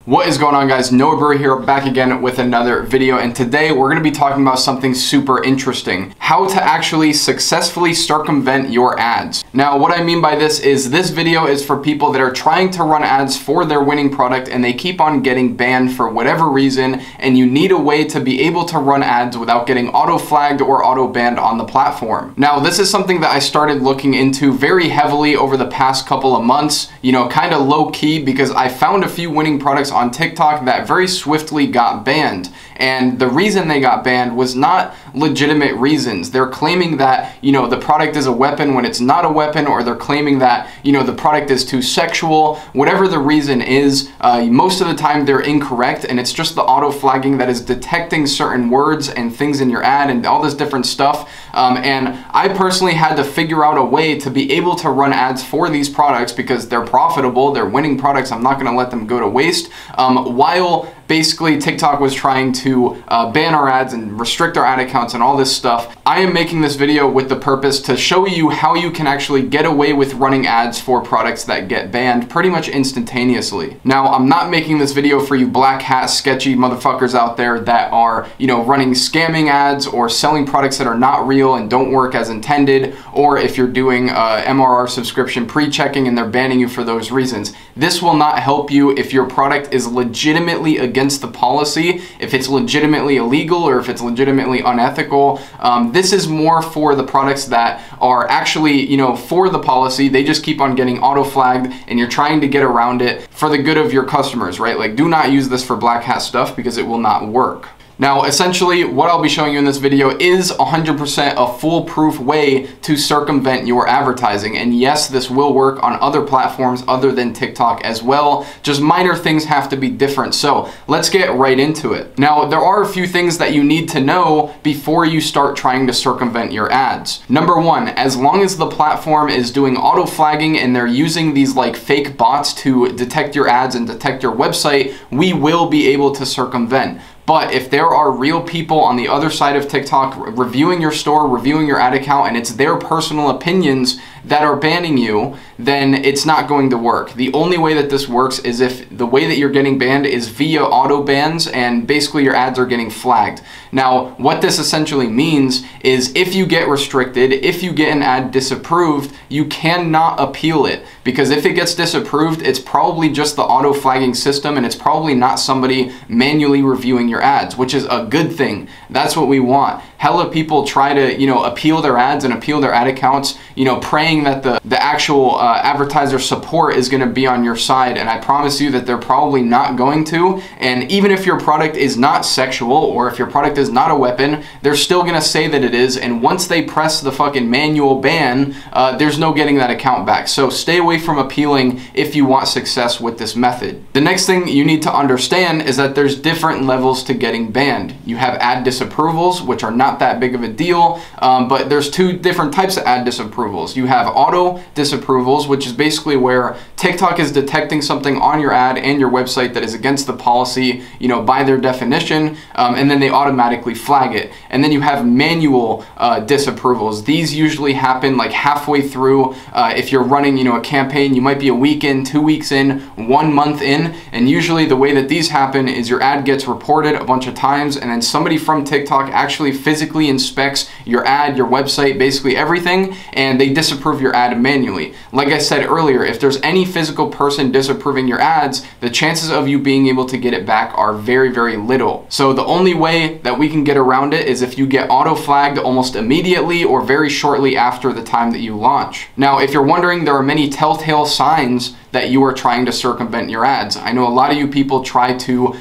What is going on, guys? Brewer here, back again with another video, and today we're going to be talking about something super interesting: how to actually successfully circumvent your ads. Now, what I mean by this is this video is for people that are trying to run ads for their winning product and they keep on getting banned for whatever reason, and you need a way to be able to run ads without getting auto flagged or auto banned on the platform. Now, this is something that I started looking into very heavily over the past couple of months, kind of low key, because I found a few winning products on TikTok that very swiftly got banned. And the reason they got banned was not legitimate reasons. They're claiming that, the product is a weapon when it's not a weapon, or they're claiming that, the product is too sexual. Whatever the reason is, most of the time they're incorrect, and it's just the auto flagging that is detecting certain words and things in your ad and all this different stuff. And I personally had to figure out a way to be able to run ads for these products because they're profitable, they're winning products. I'm not going to let them go to waste. While basically TikTok was trying to ban our ads and restrict our ad accounts and all this stuff, I am making this video with the purpose to show you how you can actually get away with running ads for products that get banned pretty much instantaneously. Now, I'm not making this video for you black hat sketchy motherfuckers out there that are, running scamming ads or selling products that are not real and don't work as intended, or if you're doing MRR subscription pre-checking and they're banning you for those reasons. This will not help you if your product is legitimately against the policy, if it's legitimately illegal, or if it's legitimately unethical. This is more for the products that are actually, for the policy. They just keep on getting auto flagged and you're trying to get around it for the good of your customers, right? Like, do not use this for black hat stuff because it will not work. Now, essentially, what I'll be showing you in this video is 100% a foolproof way to circumvent your advertising. And yes, this will work on other platforms other than TikTok as well. Just minor things have to be different. So let's get right into it. Now, there are a few things that you need to know before you start trying to circumvent your ads. Number one, as long as the platform is doing auto flagging and they're using these like fake bots to detect your ads and detect your website, we will be able to circumvent. But if there are real people on the other side of TikTok reviewing your store, reviewing your ad account, and it's their personal opinions that are banning you, then it's not going to work. The only way that this works is if the way that you're getting banned is via auto bans and basically your ads are getting flagged. Now, what this essentially means is if you get restricted, if you get an ad disapproved, you cannot appeal it, because if it gets disapproved, it's probably just the auto flagging system and it's probably not somebody manually reviewing your ads, which is a good thing. That's what we want. Hella people try to, appeal their ads and appeal their ad accounts, praying that the actual advertiser support is going to be on your side, and I promise you that they're probably not going to. And even if your product is not sexual, or if your product is not a weapon, they're still going to say that it is, and once they press the fucking manual ban, there's no getting that account back. So stay away from appealing if you want success with this method. The next thing you need to understand is that there's different levels to getting banned. You have ad disapprovals, which are not that big of a deal, but there's two different types of ad disapprovals. You have auto disapprovals, which is basically where TikTok is detecting something on your ad and your website that is against the policy, by their definition, and then they automatically flag it. And then you have manual disapprovals. These usually happen like halfway through. If you're running, a campaign, you might be a week in, 2 weeks in, 1 month in, and usually the way that these happen is your ad gets reported a bunch of times, and then somebody from TikTok actually physically inspects your ad, your website, basically everything, and they disapprove your ad manually. Like I said earlier, if there's any physical person disapproving your ads, the chances of you being able to get it back are very, very little. So the only way that we can get around it is if you get auto flagged almost immediately or very shortly after the time that you launch. Now, if you're wondering, there are many telltale signs that you are trying to circumvent your ads. I know a lot of you people try to,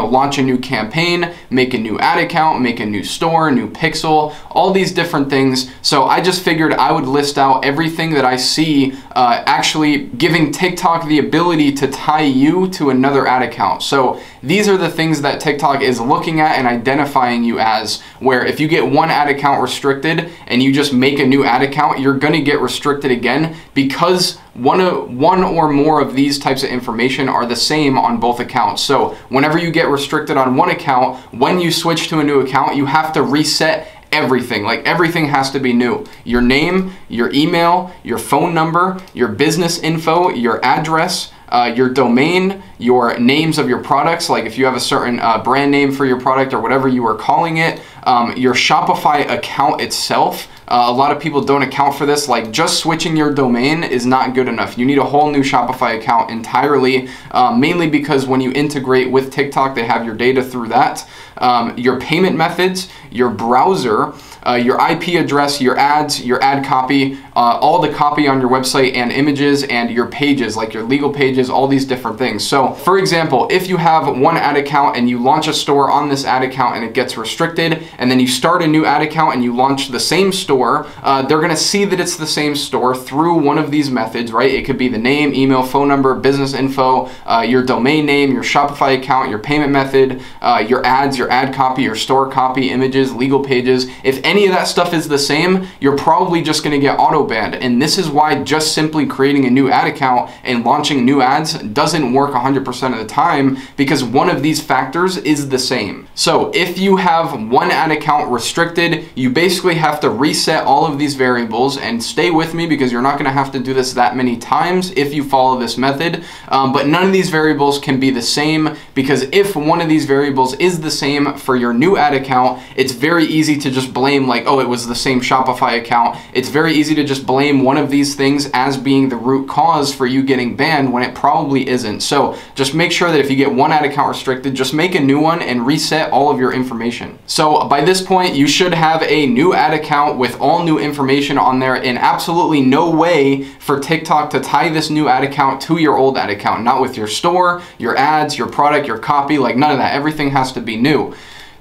launch a new campaign, make a new ad account, make a new store, new pixel, all these different things. So I just figured I would list out everything that I see actually giving TikTok the ability to tie you to another ad account. So these are the things that TikTok is looking at and identifying you as, where if you get one ad account restricted and you just make a new ad account, you're gonna get restricted again, because one or more of these types of information are the same on both accounts. So whenever you get restricted on one account, when you switch to a new account, you have to reset everything. Like, everything has to be new. Your name, your email, your phone number, your business info, your address, your domain, your names of your products, like if you have a certain brand name for your product or whatever you are calling it, your Shopify account itself. A lot of people don't account for this. Like, just switching your domain is not good enough. You need a whole new Shopify account entirely, mainly because when you integrate with TikTok, they have your data through that. Your payment methods, your browser, your IP address, your ads, your ad copy, all the copy on your website and images, and your pages, like your legal pages, all these different things. So for example, if you have one ad account and you launch a store on this ad account and it gets restricted, and then you start a new ad account and you launch the same store, they're gonna see that it's the same store through one of these methods, right? It could be the name, email, phone number, business info, your domain name, your Shopify account, your payment method, your ads, your ad copy, your store copy, images, legal pages. If any of that stuff is the same, you're probably just gonna get auto banned. And this is why just simply creating a new ad account and launching new ads doesn't work 100% of the time, because one of these factors is the same. So if you have one ad account restricted, you basically have to reset all of these variables, and stay with me because you're not gonna have to do this that many times if you follow this method, but none of these variables can be the same, because if one of these variables is the same for your new ad account, it's very easy to just blame, like, oh, it was the same Shopify account. It's very easy to just blame one of these things as being the root cause for you getting banned when it probably isn't. So just make sure that if you get one ad account restricted, just make a new one and reset all of your information. So by this point, you should have a new ad account with all new information on there, and absolutely no way for TikTok to tie this new ad account to your old ad account, not with your store, your ads, your product, your copy, like none of that. Everything has to be new.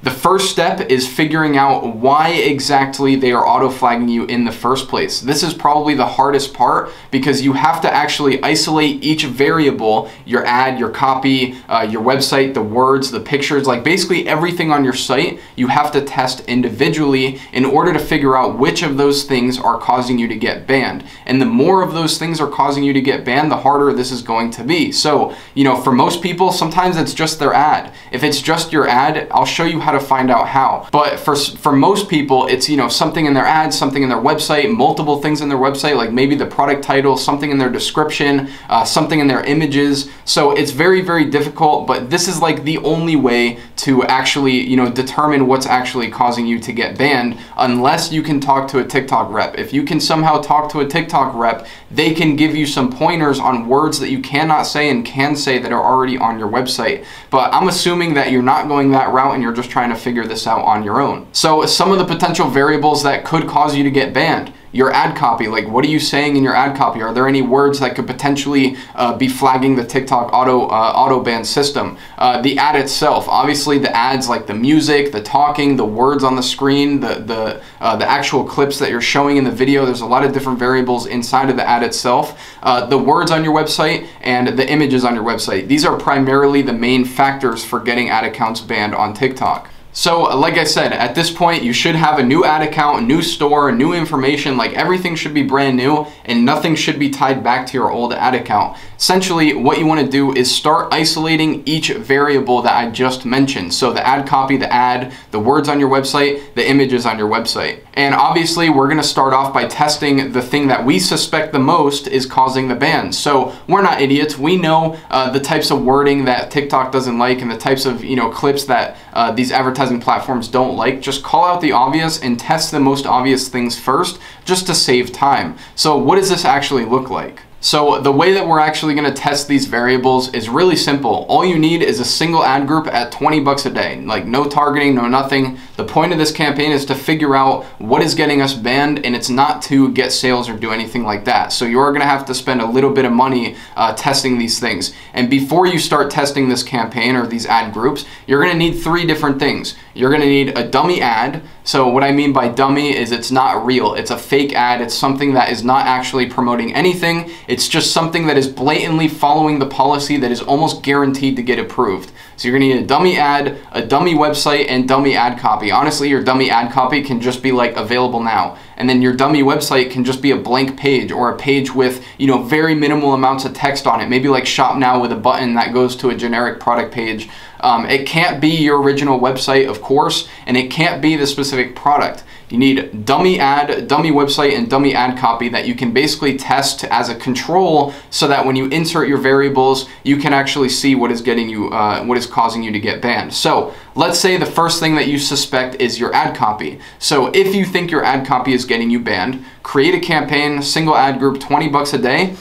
The first step is figuring out why exactly they are auto flagging you in the first place. This is probably the hardest part, because you have to actually isolate each variable, your ad, your copy, your website, the words, the pictures, like basically everything on your site, you have to test individually in order to figure out which of those things are causing you to get banned. And the more of those things are causing you to get banned, the harder this is going to be. So, you know, for most people, sometimes it's just their ad. If it's just your ad, I'll show you how to find out how. But for most people, it's, you know, something in their ads, something in their website, multiple things in their website, like maybe the product title, something in their description, something in their images. So it's very, very difficult, but this is like the only way to actually, you know, determine what's actually causing you to get banned, unless you can talk to a TikTok rep. If you can somehow talk to a TikTok rep, they can give you some pointers on words that you cannot say and can say that are already on your website. But I'm assuming that you're not going that route and you're just trying to figure this out on your own. So some of the potential variables that could cause you to get banned: your ad copy, like what are you saying in your ad copy? Are there any words that could potentially be flagging the TikTok auto ban system? The ad itself, obviously the ads, like the music, the talking, the words on the screen, the actual clips that you're showing in the video. There's a lot of different variables inside of the ad itself. The words on your website and the images on your website. These are primarily the main factors for getting ad accounts banned on TikTok. So like I said, at this point, you should have a new ad account, new store, new information, like everything should be brand new and nothing should be tied back to your old ad account. Essentially, what you want to do is start isolating each variable that I just mentioned. So the ad copy, the ad, the words on your website, the images on your website. And obviously, we're going to start off by testing the thing that we suspect the most is causing the ban. So we're not idiots. We know the types of wording that TikTok doesn't like and the types of, you know, clips that these advertising platforms don't like. Just call out the obvious and test the most obvious things first, just to save time. So what does this actually look like? So the way that we're actually going to test these variables is really simple. All you need is a single ad group at 20 bucks a day, like no targeting, no nothing. The point of this campaign is to figure out what is getting us banned, and it's not to get sales or do anything like that. So you're going to have to spend a little bit of money testing these things. And before you start testing this campaign or these ad groups, you're going to need three different things. You're going to need a dummy ad. So what I mean by dummy is it's not real. It's a fake ad. It's something that is not actually promoting anything. It's just something that is blatantly following the policy that is almost guaranteed to get approved. So you're gonna need a dummy ad, a dummy website, and dummy ad copy. Honestly, your dummy ad copy can just be like available now. And then your dummy website can just be a blank page or a page with, you know, very minimal amounts of text on it. Maybe like shop now with a button that goes to a generic product page. It can't be your original website, of course, and it can't be the specific product. You need dummy ad, dummy website, and dummy ad copy that you can basically test as a control, so that when you insert your variables, you can actually see what is getting you, what is causing you to get banned. So let's say the first thing that you suspect is your ad copy. So if you think your ad copy is getting you banned, create a campaign, single ad group, 20 bucks a day.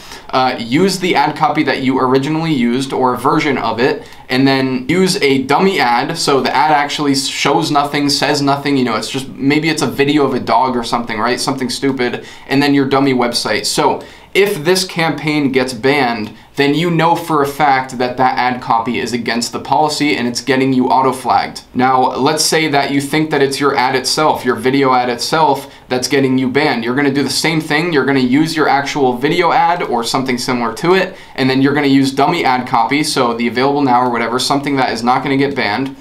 Use the ad copy that you originally used or a version of it, and then use a dummy ad. So the ad actually shows nothing, says nothing, you know, it's just, maybe it's a video of a dog or something, right? Something stupid, and then your dummy website. So if this campaign gets banned, then you know for a fact that that ad copy is against the policy and it's getting you auto-flagged. Now, let's say that you think that it's your ad itself, your video ad itself, that's getting you banned. You're gonna do the same thing. You're gonna use your actual video ad or something similar to it, and then you're gonna use dummy ad copy, so the available now or whatever, something that is not gonna get banned,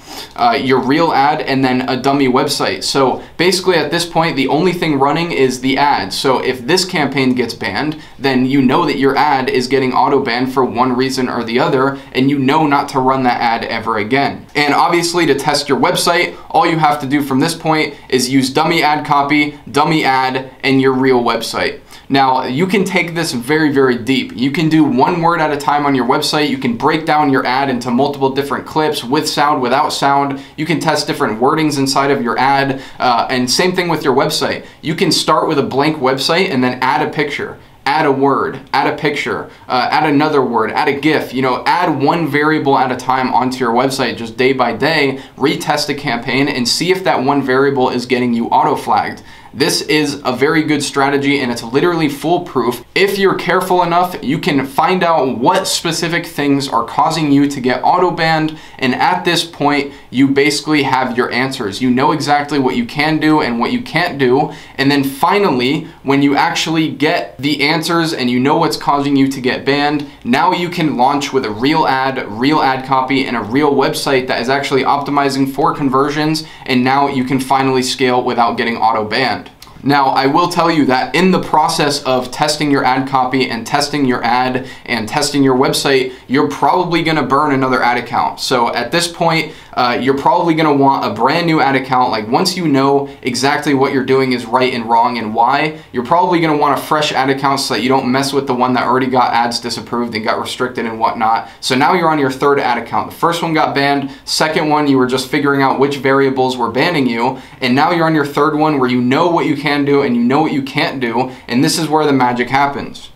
your real ad, and then a dummy website. So basically at this point, the only thing running is the ad. So if this campaign gets banned, then you know that your ad is getting auto-banned for one reason or the other, and you know not to run that ad ever again. And obviously, to test your website, all you have to do from this point is use dummy ad copy, dummy ad, and your real website. Now, you can take this very, very deep. You can do one word at a time on your website. You can break down your ad into multiple different clips, with sound, without sound. You can test different wordings inside of your ad, and same thing with your website. You can start with a blank website and then add a picture, add a word, add a picture, add another word, add a GIF, you know, add one variable at a time onto your website just day by day, retest a campaign, and see if that one variable is getting you auto-flagged. This is a very good strategy, and it's literally foolproof. If you're careful enough, you can find out what specific things are causing you to get auto-banned, and at this point, you basically have your answers. You know exactly what you can do and what you can't do, and then finally, when you actually get the answers and you know what's causing you to get banned, now you can launch with a real ad copy, and a real website that is actually optimizing for conversions, and now you can finally scale without getting auto-banned. Now, I will tell you that in the process of testing your ad copy and testing your ad and testing your website, you're probably gonna burn another ad account. So at this point, you're probably gonna want a brand new ad account. Like, once you know exactly what you're doing is right and wrong and why, you're probably gonna want a fresh ad account so that you don't mess with the one that already got ads disapproved and got restricted and whatnot. So now you're on your third ad account. The first one got banned, second one you were just figuring out which variables were banning you, and now you're on your third one where you know what you can do and you know what you can't do, and this is where the magic happens.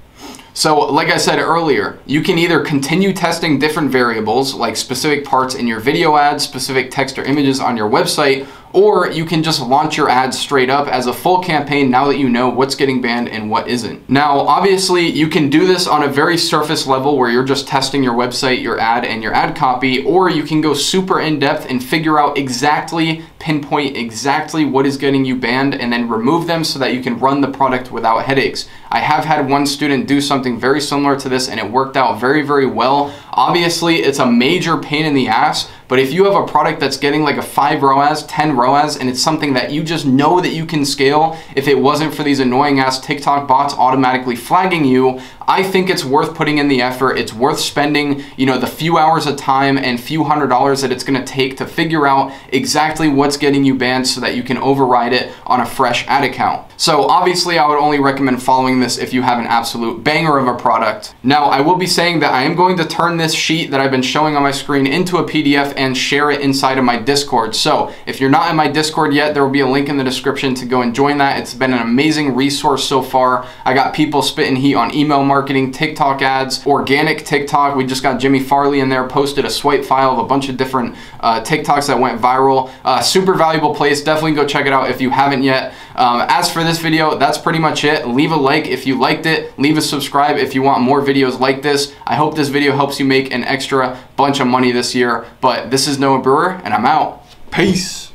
So like I said earlier, you can either continue testing different variables like specific parts in your video ads, specific text or images on your website, or you can just launch your ads straight up as a full campaign now that you know what's getting banned and what isn't. Now, obviously, you can do this on a very surface level where you're just testing your website, your ad, and your ad copy, or you can go super in depth and figure out exactly, pinpoint exactly what is getting you banned, and then remove them so that you can run the product without headaches. I have had one student do something very similar to this, and it worked out very, very well. Obviously, it's a major pain in the ass, but if you have a product that's getting like a 5 ROAS, 10 ROAS, and it's something that you just know that you can scale, if it wasn't for these annoying ass TikTok bots automatically flagging you, I think it's worth putting in the effort. It's worth spending, you know, the few hours of time and few $100s that it's gonna take to figure out exactly what's getting you banned so that you can override it on a fresh ad account. So obviously, I would only recommend following this if you have an absolute banger of a product. Now, I will be saying that I am going to turn this sheet that I've been showing on my screen into a PDF and share it inside of my Discord. So if you're not in my Discord yet, there will be a link in the description to go and join that. It's been an amazing resource so far. I got people spitting heat on email marketing, TikTok ads, organic TikTok. We just got Jimmy Farley in there, posted a swipe file of a bunch of different TikToks that went viral. Super valuable place. Definitely go check it out if you haven't yet. As for this video, that's pretty much it. Leave a like if you liked it. Leave a subscribe if you want more videos like this. I hope this video helps you make an extra bunch of money this year. But this is Noah Brewer, and I'm out. Peace.